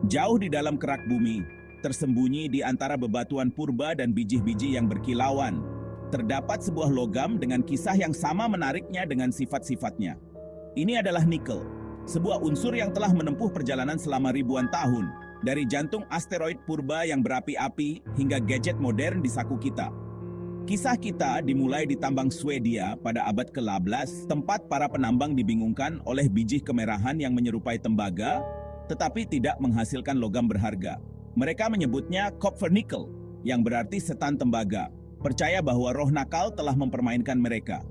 Jauh di dalam kerak bumi, tersembunyi di antara bebatuan purba dan biji-biji yang berkilauan, terdapat sebuah logam dengan kisah yang sama menariknya dengan sifat-sifatnya. Ini adalah nikel, sebuah unsur yang telah menempuh perjalanan selama ribuan tahun, dari jantung asteroid purba yang berapi-api hingga gadget modern di saku kita. Kisah kita dimulai di tambang Swedia pada abad ke-12, tempat para penambang dibingungkan oleh biji kemerahan yang menyerupai tembaga, tetapi tidak menghasilkan logam berharga. Mereka menyebutnya Kopfernickel, yang berarti setan tembaga, percaya bahwa roh nakal telah mempermainkan mereka.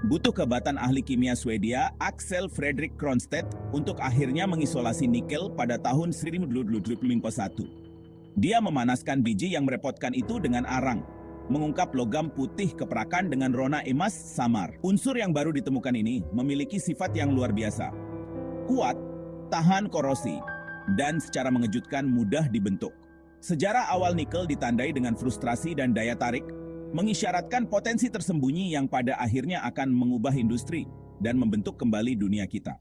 Butuh kehebatan ahli kimia Swedia, Axel Fredrik Kronstedt, untuk akhirnya mengisolasi nikel pada tahun 1951. Dia memanaskan biji yang merepotkan itu dengan arang, mengungkap logam putih keperakan dengan rona emas samar. Unsur yang baru ditemukan ini memiliki sifat yang luar biasa. Kuat, tahan korosi, dan secara mengejutkan mudah dibentuk. Sejarah awal nikel ditandai dengan frustrasi dan daya tarik, mengisyaratkan potensi tersembunyi yang pada akhirnya akan mengubah industri dan membentuk kembali dunia kita.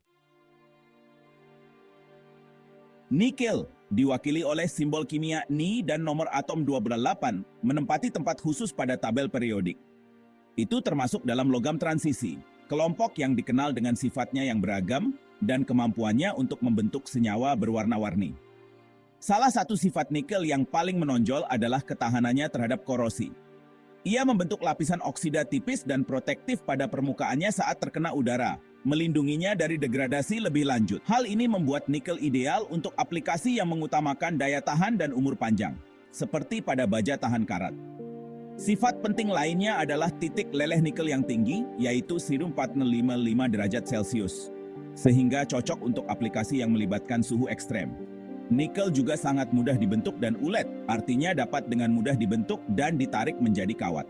Nikel diwakili oleh simbol kimia Ni dan nomor atom 28 menempati tempat khusus pada tabel periodik. Itu termasuk dalam logam transisi, kelompok yang dikenal dengan sifatnya yang beragam dan kemampuannya untuk membentuk senyawa berwarna-warni. Salah satu sifat nikel yang paling menonjol adalah ketahanannya terhadap korosi. Ia membentuk lapisan oksida tipis dan protektif pada permukaannya saat terkena udara, melindunginya dari degradasi lebih lanjut. Hal ini membuat nikel ideal untuk aplikasi yang mengutamakan daya tahan dan umur panjang, seperti pada baja tahan karat. Sifat penting lainnya adalah titik leleh nikel yang tinggi, yaitu 1455 derajat Celcius, sehingga cocok untuk aplikasi yang melibatkan suhu ekstrem. Nikel juga sangat mudah dibentuk dan ulet, artinya dapat dengan mudah dibentuk dan ditarik menjadi kawat.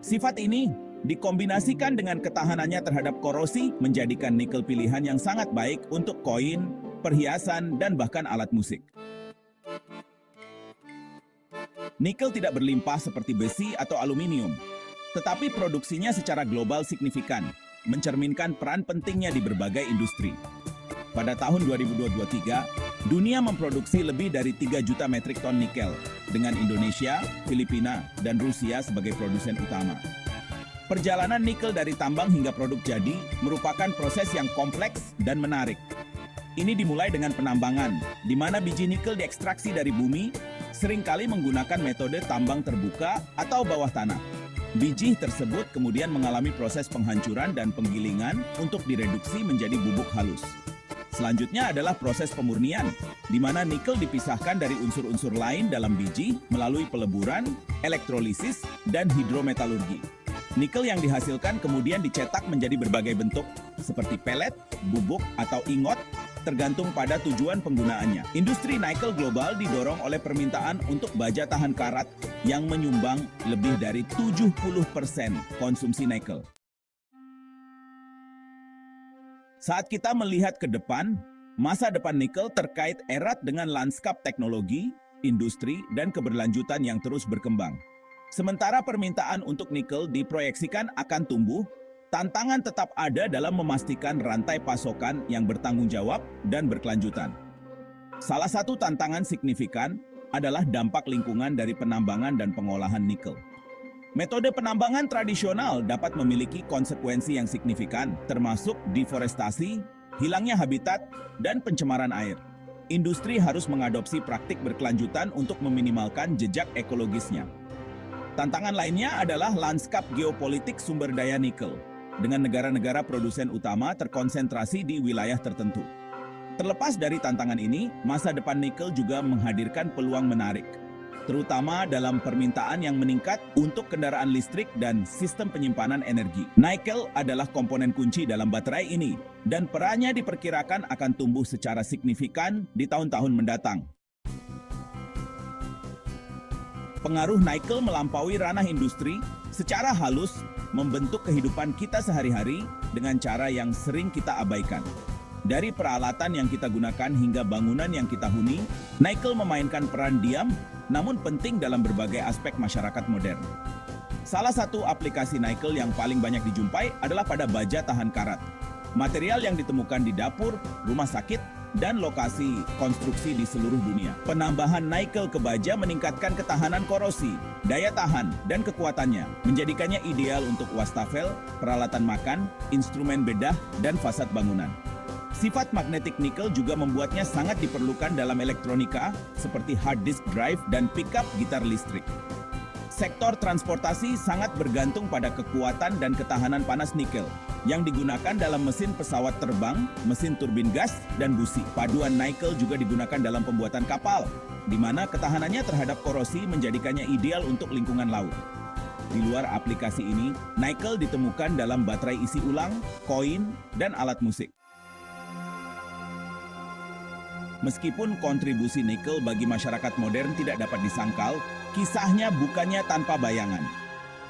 Sifat ini dikombinasikan dengan ketahanannya terhadap korosi, menjadikan nikel pilihan yang sangat baik untuk koin, perhiasan, dan bahkan alat musik. Nikel tidak berlimpah seperti besi atau aluminium, tetapi produksinya secara global signifikan, mencerminkan peran pentingnya di berbagai industri. Pada tahun 2023, dunia memproduksi lebih dari 3 juta metrik ton nikel, dengan Indonesia, Filipina, dan Rusia sebagai produsen utama. Perjalanan nikel dari tambang hingga produk jadi merupakan proses yang kompleks dan menarik. Ini dimulai dengan penambangan, di mana biji nikel diekstraksi dari bumi, seringkali menggunakan metode tambang terbuka atau bawah tanah. Biji tersebut kemudian mengalami proses penghancuran dan penggilingan untuk direduksi menjadi bubuk halus. Selanjutnya adalah proses pemurnian, di mana nikel dipisahkan dari unsur-unsur lain dalam biji melalui peleburan, elektrolisis, dan hidrometalurgi. Nikel yang dihasilkan kemudian dicetak menjadi berbagai bentuk, seperti pelet, bubuk, atau ingot, tergantung pada tujuan penggunaannya. Industri nikel global didorong oleh permintaan untuk baja tahan karat yang menyumbang lebih dari 70% konsumsi nikel. Saat kita melihat ke depan, masa depan nikel terkait erat dengan lanskap teknologi, industri, dan keberlanjutan yang terus berkembang. Sementara permintaan untuk nikel diproyeksikan akan tumbuh, tantangan tetap ada dalam memastikan rantai pasokan yang bertanggung jawab dan berkelanjutan. Salah satu tantangan signifikan adalah dampak lingkungan dari penambangan dan pengolahan nikel. Metode penambangan tradisional dapat memiliki konsekuensi yang signifikan, termasuk deforestasi, hilangnya habitat, dan pencemaran air. Industri harus mengadopsi praktik berkelanjutan untuk meminimalkan jejak ekologisnya. Tantangan lainnya adalah lanskap geopolitik sumber daya nikel, dengan negara-negara produsen utama terkonsentrasi di wilayah tertentu. Terlepas dari tantangan ini, masa depan nikel juga menghadirkan peluang menarik, terutama dalam permintaan yang meningkat untuk kendaraan listrik dan sistem penyimpanan energi. Nikel adalah komponen kunci dalam baterai ini, dan perannya diperkirakan akan tumbuh secara signifikan di tahun-tahun mendatang. Pengaruh nikel melampaui ranah industri secara halus membentuk kehidupan kita sehari-hari dengan cara yang sering kita abaikan. Dari peralatan yang kita gunakan hingga bangunan yang kita huni, nikel memainkan peran diam namun penting dalam berbagai aspek masyarakat modern. Salah satu aplikasi nikel yang paling banyak dijumpai adalah pada baja tahan karat. Material yang ditemukan di dapur, rumah sakit, dan lokasi konstruksi di seluruh dunia. Penambahan nikel ke baja meningkatkan ketahanan korosi, daya tahan, dan kekuatannya, menjadikannya ideal untuk wastafel, peralatan makan, instrumen bedah, dan fasad bangunan. Sifat magnetik nikel juga membuatnya sangat diperlukan dalam elektronika, seperti hard disk drive dan pickup gitar listrik. Sektor transportasi sangat bergantung pada kekuatan dan ketahanan panas nikel yang digunakan dalam mesin pesawat terbang, mesin turbin gas, dan busi. Paduan nikel juga digunakan dalam pembuatan kapal, di mana ketahanannya terhadap korosi menjadikannya ideal untuk lingkungan laut. Di luar aplikasi ini, nikel ditemukan dalam baterai isi ulang, koin, dan alat musik. Meskipun kontribusi nikel bagi masyarakat modern tidak dapat disangkal, kisahnya bukannya tanpa bayangan.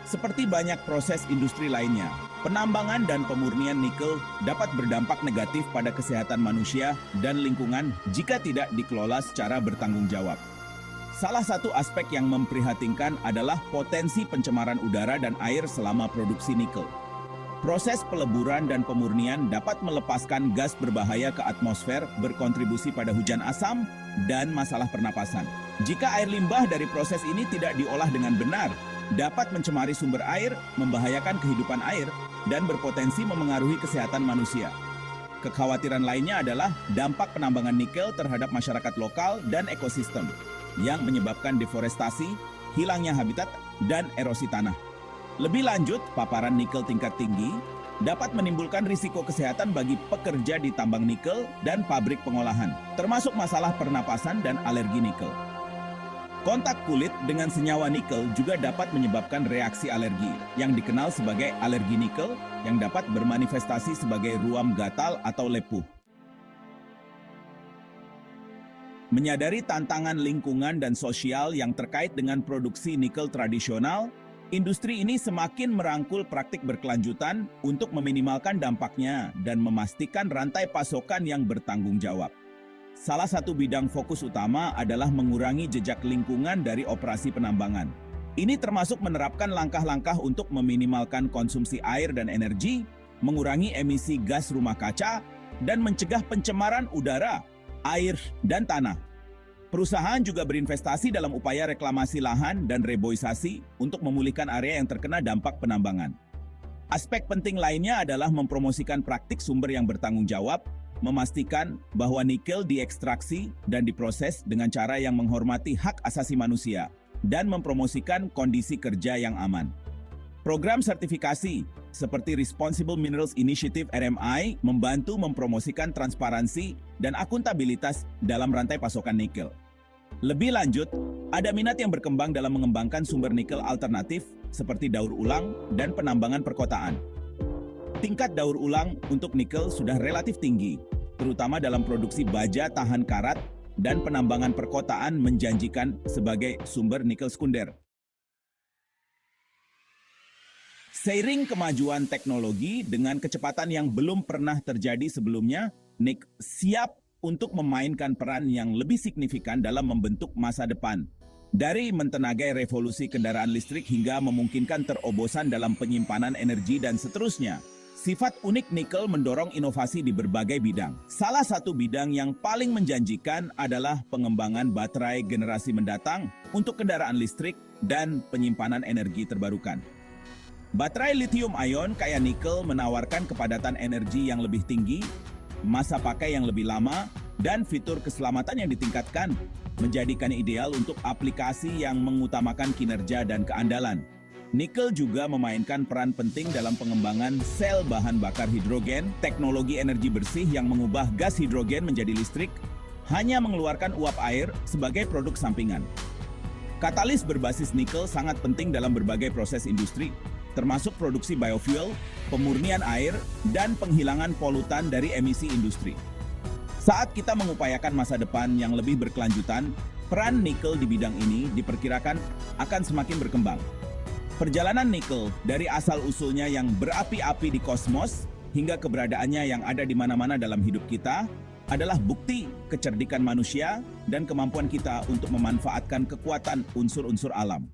Seperti banyak proses industri lainnya, penambangan dan pemurnian nikel dapat berdampak negatif pada kesehatan manusia dan lingkungan jika tidak dikelola secara bertanggung jawab. Salah satu aspek yang memprihatinkan adalah potensi pencemaran udara dan air selama produksi nikel. Proses peleburan dan pemurnian dapat melepaskan gas berbahaya ke atmosfer, berkontribusi pada hujan asam dan masalah pernapasan. Jika air limbah dari proses ini tidak diolah dengan benar, dapat mencemari sumber air, membahayakan kehidupan air, dan berpotensi memengaruhi kesehatan manusia. Kekhawatiran lainnya adalah dampak penambangan nikel terhadap masyarakat lokal dan ekosistem, yang menyebabkan deforestasi, hilangnya habitat, dan erosi tanah. Lebih lanjut, paparan nikel tingkat tinggi dapat menimbulkan risiko kesehatan bagi pekerja di tambang nikel dan pabrik pengolahan, termasuk masalah pernapasan dan alergi nikel. Kontak kulit dengan senyawa nikel juga dapat menyebabkan reaksi alergi, yang dikenal sebagai alergi nikel, yang dapat bermanifestasi sebagai ruam gatal atau lepuh. Menyadari tantangan lingkungan dan sosial yang terkait dengan produksi nikel tradisional, industri ini semakin merangkul praktik berkelanjutan untuk meminimalkan dampaknya dan memastikan rantai pasokan yang bertanggung jawab. Salah satu bidang fokus utama adalah mengurangi jejak lingkungan dari operasi penambangan. Ini termasuk menerapkan langkah-langkah untuk meminimalkan konsumsi air dan energi, mengurangi emisi gas rumah kaca, dan mencegah pencemaran udara, air, dan tanah. Perusahaan juga berinvestasi dalam upaya reklamasi lahan dan reboisasi untuk memulihkan area yang terkena dampak penambangan. Aspek penting lainnya adalah mempromosikan praktik sumber yang bertanggung jawab, memastikan bahwa nikel diekstraksi dan diproses dengan cara yang menghormati hak asasi manusia, dan mempromosikan kondisi kerja yang aman. Program sertifikasi seperti Responsible Minerals Initiative (RMI) membantu mempromosikan transparansi dan akuntabilitas dalam rantai pasokan nikel. Lebih lanjut, ada minat yang berkembang dalam mengembangkan sumber nikel alternatif seperti daur ulang dan penambangan perkotaan. Tingkat daur ulang untuk nikel sudah relatif tinggi, terutama dalam produksi baja tahan karat, dan penambangan perkotaan menjanjikan sebagai sumber nikel sekunder. Seiring kemajuan teknologi dengan kecepatan yang belum pernah terjadi sebelumnya, nikel siap untuk memainkan peran yang lebih signifikan dalam membentuk masa depan. Dari mentenagai revolusi kendaraan listrik hingga memungkinkan terobosan dalam penyimpanan energi dan seterusnya, sifat unik nikel mendorong inovasi di berbagai bidang. Salah satu bidang yang paling menjanjikan adalah pengembangan baterai generasi mendatang untuk kendaraan listrik dan penyimpanan energi terbarukan. Baterai lithium ion kaya nikel menawarkan kepadatan energi yang lebih tinggi, masa pakai yang lebih lama, dan fitur keselamatan yang ditingkatkan, menjadikannya ideal untuk aplikasi yang mengutamakan kinerja dan keandalan. Nikel juga memainkan peran penting dalam pengembangan sel bahan bakar hidrogen, teknologi energi bersih yang mengubah gas hidrogen menjadi listrik, hanya mengeluarkan uap air sebagai produk sampingan. Katalis berbasis nikel sangat penting dalam berbagai proses industri, termasuk produksi biofuel, pemurnian air, dan penghilangan polutan dari emisi industri. Saat kita mengupayakan masa depan yang lebih berkelanjutan, peran nikel di bidang ini diperkirakan akan semakin berkembang. Perjalanan nikel dari asal-usulnya yang berapi-api di kosmos hingga keberadaannya yang ada di mana-mana dalam hidup kita adalah bukti kecerdikan manusia dan kemampuan kita untuk memanfaatkan kekuatan unsur-unsur alam.